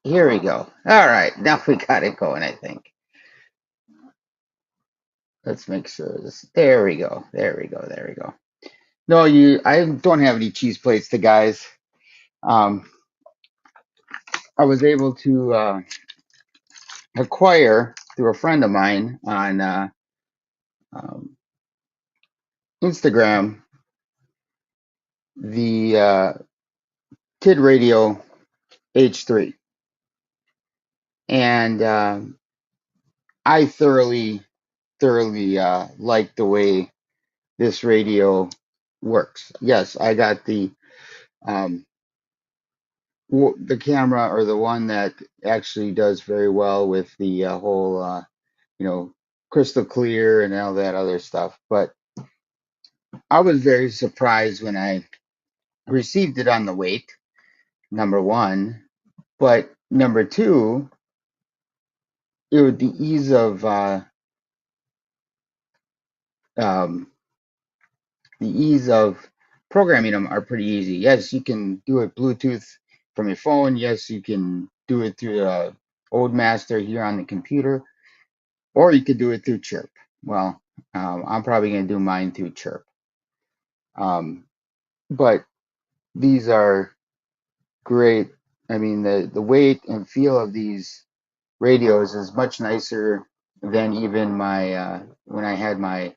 Here we go. All right, now we got it going, I think. Let's make sure this. There we go. There we go. There we go. No, I don't have any cheese plates to guys. Um, I was able to acquire through a friend of mine on um, Instagram the TidRadio H3, and I thoroughly like the way this radio works. Yes, I got um, the camera, or the one that actually does very well with the whole you know crystal clear and all that other stuff. But I was very surprised when I received it on the weight, number one, but number two, it was um, the ease of programming them are pretty easy. Yes, you can do it Bluetooth from your phone. Yes, you can do it through Old Master here on the computer, or you could do it through Chirp. Well, I'm probably going to do mine through Chirp. Um, but these are great. I mean, the weight and feel of these radios is much nicer than even my when I had my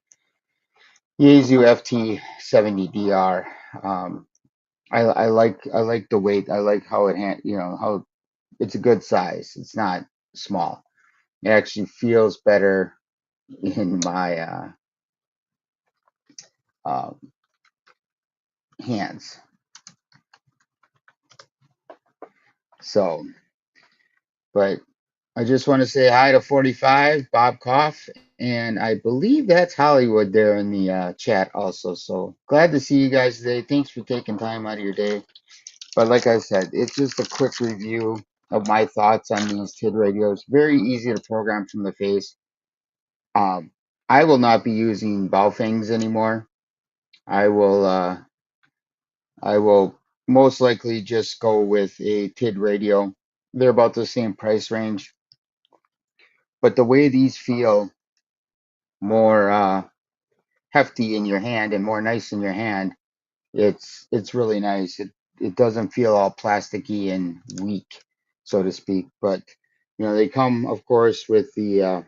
Yaesu FT70DR. Um, I like the weight. I like how how it's a good size. It's not small. It actually feels better in my uh, hands. So, but I just want to say hi to 45, Bob Koff, and I believe that's Hollywood there in the chat also. So glad to see you guys today. Thanks for taking time out of your day. But like I said, it's just a quick review of my thoughts on these TID radios. Very easy to program from the face. Um, I will not be using Baofangs anymore. I will uh, I will most likely just go with a TID radio. They're about the same price range, but the way these feel more hefty in your hand and more nice in your hand, it's really nice. It doesn't feel all plasticky and weak, so to speak. But they come, of course, with the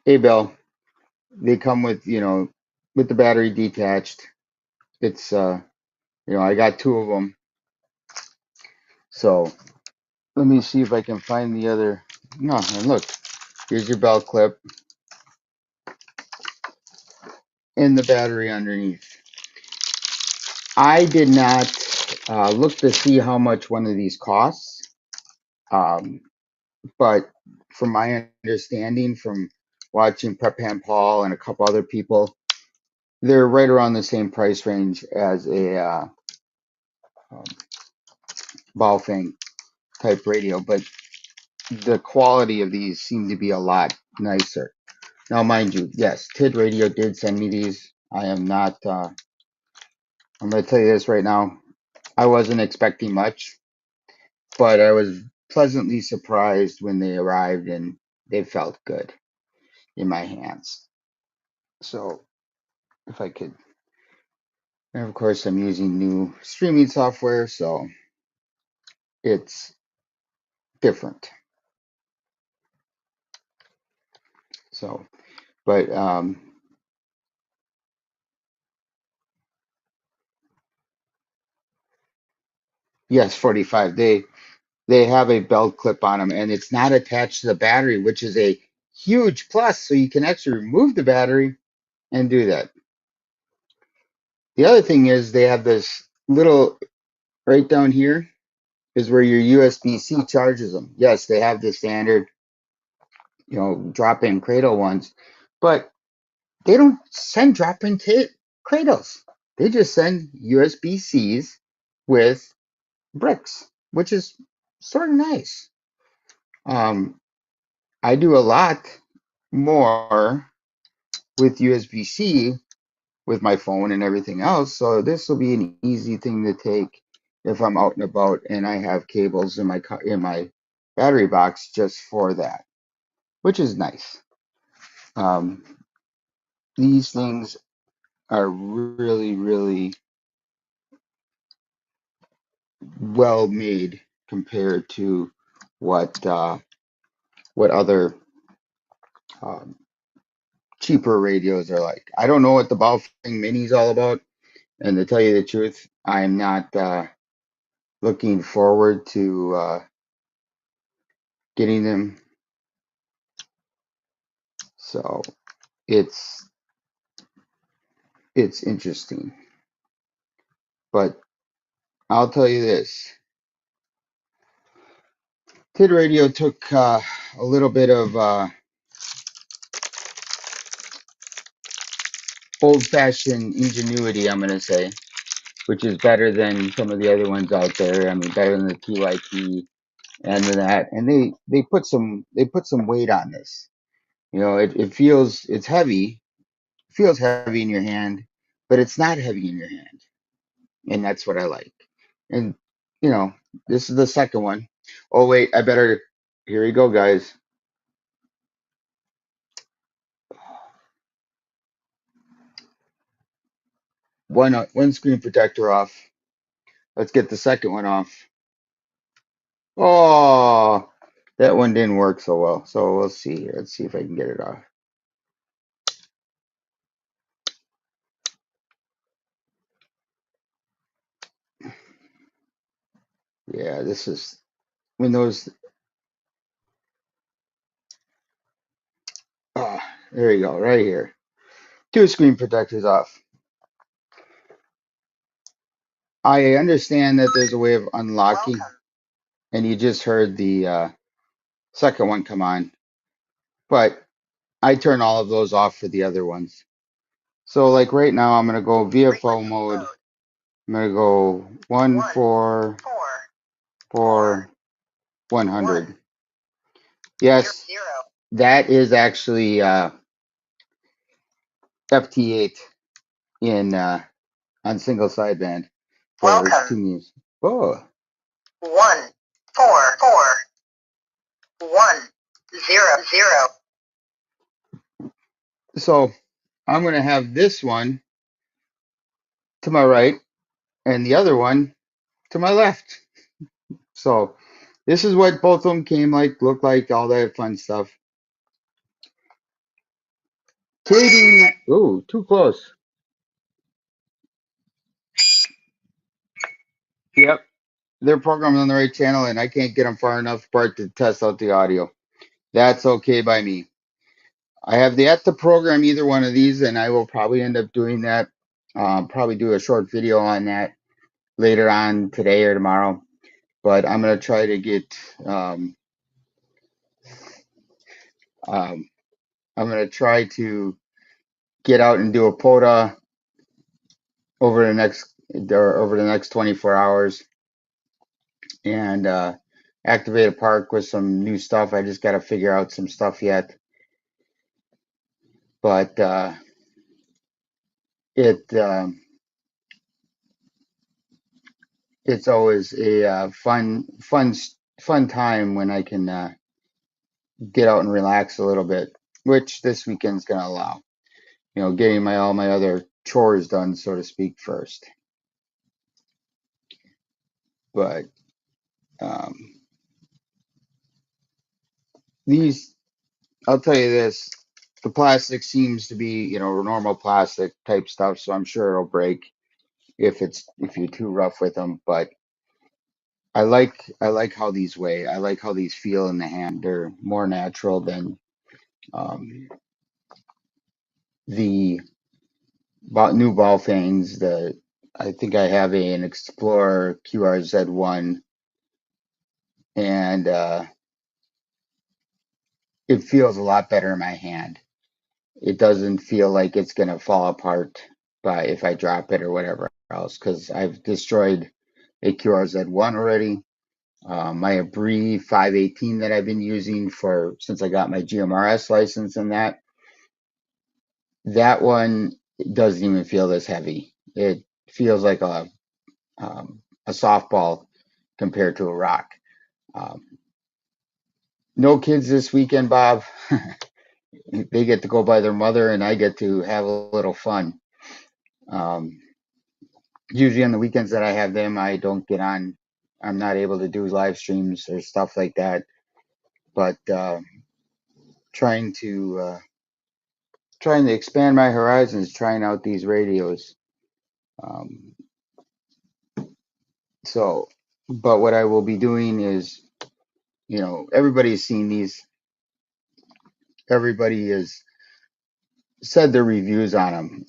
A-bell. They come with the battery detached. It's I got two of them. So let me see if I can find the other. No, and look, here's your belt clip and the battery underneath. I did not look to see how much one of these costs, um, but from my understanding from watching Prep Hand Paul and a couple other people, they're right around the same price range as a um, Baofeng type radio, but the quality of these seem to be a lot nicer. Now, mind you, yes, TidRadio did send me these. I am not, I'm going to tell you this right now. I wasn't expecting much, but I was pleasantly surprised when they arrived and they felt good in my hands. So, if I could, and of course, I'm using new streaming software, so it's different. So, but yes, 45. They have a belt clip on them, and it's not attached to the battery, which is a huge plus. So you can actually remove the battery and do that. The other thing is they have this little right down here is where your USB-C charges them. Yes, they have the standard, drop-in cradle ones, but they don't send drop-in cradles. They just send USB-Cs with bricks, which is sort of nice. Um, I do a lot more with USB-C with my phone and everything else, so this will be an easy thing to take if I'm out and about and I have cables in my in my battery box just for that, which is nice. Um, these things are really, really well made compared to what what other um, cheaper radios are like. I don't know what the Baofeng Mini is all about, and to tell you the truth, I'm not looking forward to getting them. So it's it's interesting, but I'll tell you this: TidRadio took a little bit of old-fashioned ingenuity, I'm going to say, which is better than some of the other ones out there. I mean, better than the TYT and that. And they put some weight on this. You know, it feels it's heavy, feels heavy in your hand, but it's not heavy in your hand, and that's what I like. And you know, this is the second one. Oh wait, I better. Here we go, guys. One screen protector off. Let's get the second one off. Oh, that one didn't work so well. So we'll see here. Let's see if I can get it off. Yeah, this is when those. Ah, there you go, right here. Two screen protectors off. I understand that there's a way of unlocking, and you just heard the second one come on, but I turn all of those off for the other ones. So like right now, I'm gonna go VFO mode. I'm gonna go 144 100. Yes, that is actually FT8 in on single sideband for two music. Oh, 144 100. So I'm gonna have this one to my right and the other one to my left. So this is what both of them came like, look like, all that fun stuff. TD, ooh, too close. Yep, they're programmed on the right channel, and I can't get them far enough apart to test out the audio. That's okay by me. I have yet to program either one of these, and I will probably end up doing that. Probably do a short video on that later on today or tomorrow. But I'm gonna try to get um, I'm gonna try to get out and do a POTA over the next 24 hours and activate a park with some new stuff. I just got to figure out some stuff yet, but it it's always a fun time when I can get out and relax a little bit, which this weekend's going to allow. You know, getting all my other chores done, so to speak, first. But um, these, I'll tell you this, the plastic seems to be, you know, normal plastic type stuff, so I'm sure it'll break if you're too rough with them. But I like how these weigh. I like how these feel in the hand. They're more natural than um, the new ball fangs. The I think I have an Explorer QRZ1, and it feels a lot better in my hand. It doesn't feel like it's gonna fall apart by if I drop it or whatever else, because I've destroyed a QRZ1 already. My Abri 518 that I've been using for since I got my GMRS license, and that one doesn't even feel this heavy. It feels like a softball compared to a rock. Um, no kids this weekend, Bob. They get to go by their mother, and I get to have a little fun. Um, Usually on the weekends that I have them, I don't get on. I'm not able to do live streams or stuff like that. But trying to trying to expand my horizons, trying out these radios. Um, so, but what I will be doing is, everybody's seen these. Everybody has said their reviews on them.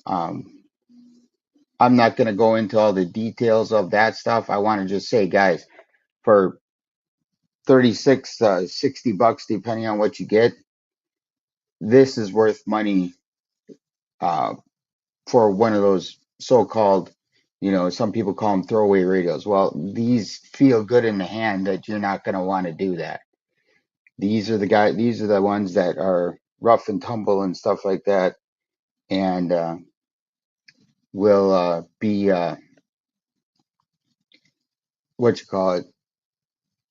I'm not going to go into all the details of that stuff. I want to just say, guys, for 36, $60, depending on what you get, this is worth money uh, for one of those so-called, some people call them throwaway radios. Well, these feel good in the hand that you're not going to want to do that. These are the ones that are rough and tumble and stuff like that, and will be what you call it,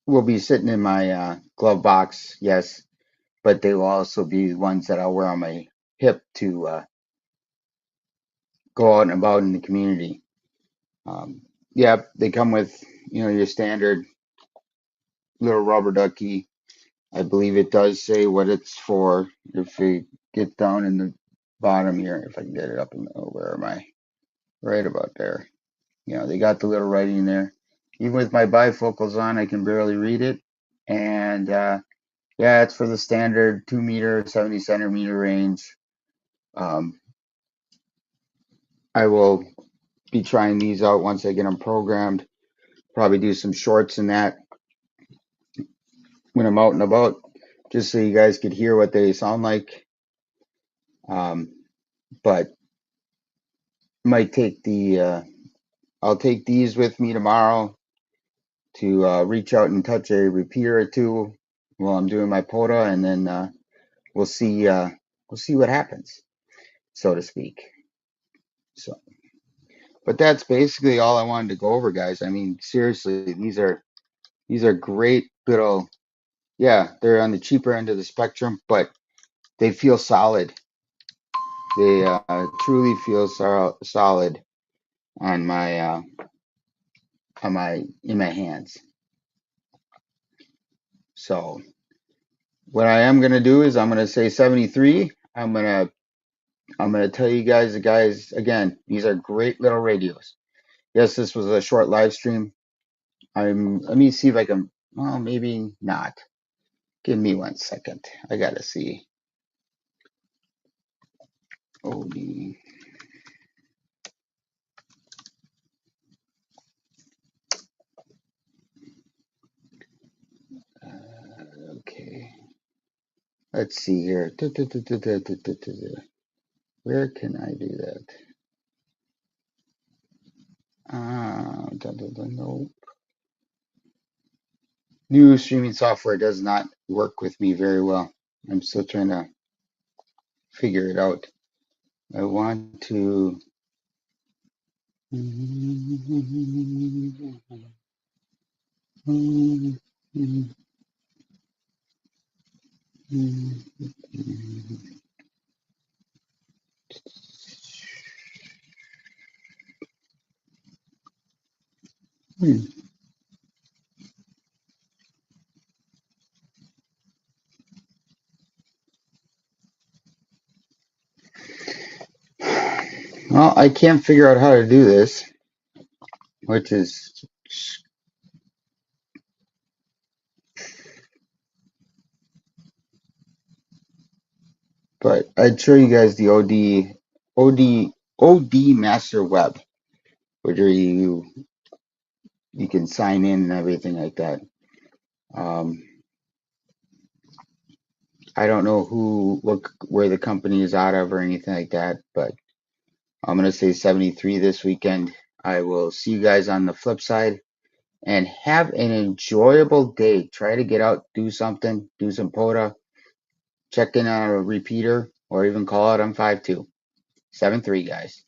will be sitting in my glove box, yes, but they will also be ones that I'll wear on my hip to go out and about in the community. Um, yeah, they come with, your standard little rubber ducky. I believe it does say what it's for. If you get down in the bottom here, if I can get it up in the, where am I? Right about there. They got the little writing there. Even with my bifocals on, I can barely read it. And yeah, it's for the standard 2 meter, 70 centimeter range. Um, I will be trying these out once I get them programmed. Probably do some shorts in that when I'm out and about, just so you guys could hear what they sound like. But might take I'll take these with me tomorrow to reach out and touch a repeater or two while I'm doing my POTA, and then we'll see what happens, so to speak. So, but that's basically all I wanted to go over, guys. I mean, seriously, these are great little. Yeah, they're on the cheaper end of the spectrum, but they feel solid. They truly feel solid on my in my hands. So what I am gonna do is I'm gonna say 73. I'm gonna tell you guys, the guys, again, these are great little radios. Yes, this was a short live stream. Let me see if I can. Well, maybe not. Give me 1 second. I gotta see. OD. Okay. Let's see here. Where can I do that? No. New streaming software does not work with me very well. I'm still trying to figure it out. I want to. Well, I can't figure out how to do this, which is, but I'd show you guys the OD Master Web, where you can sign in and everything like that. I don't know where the company is out of or anything like that, but I'm gonna say 73 this weekend. I will see you guys on the flip side, and have an enjoyable day. Try to get out, do something, do some POTA, check in on a repeater, or even call out on 5273, guys.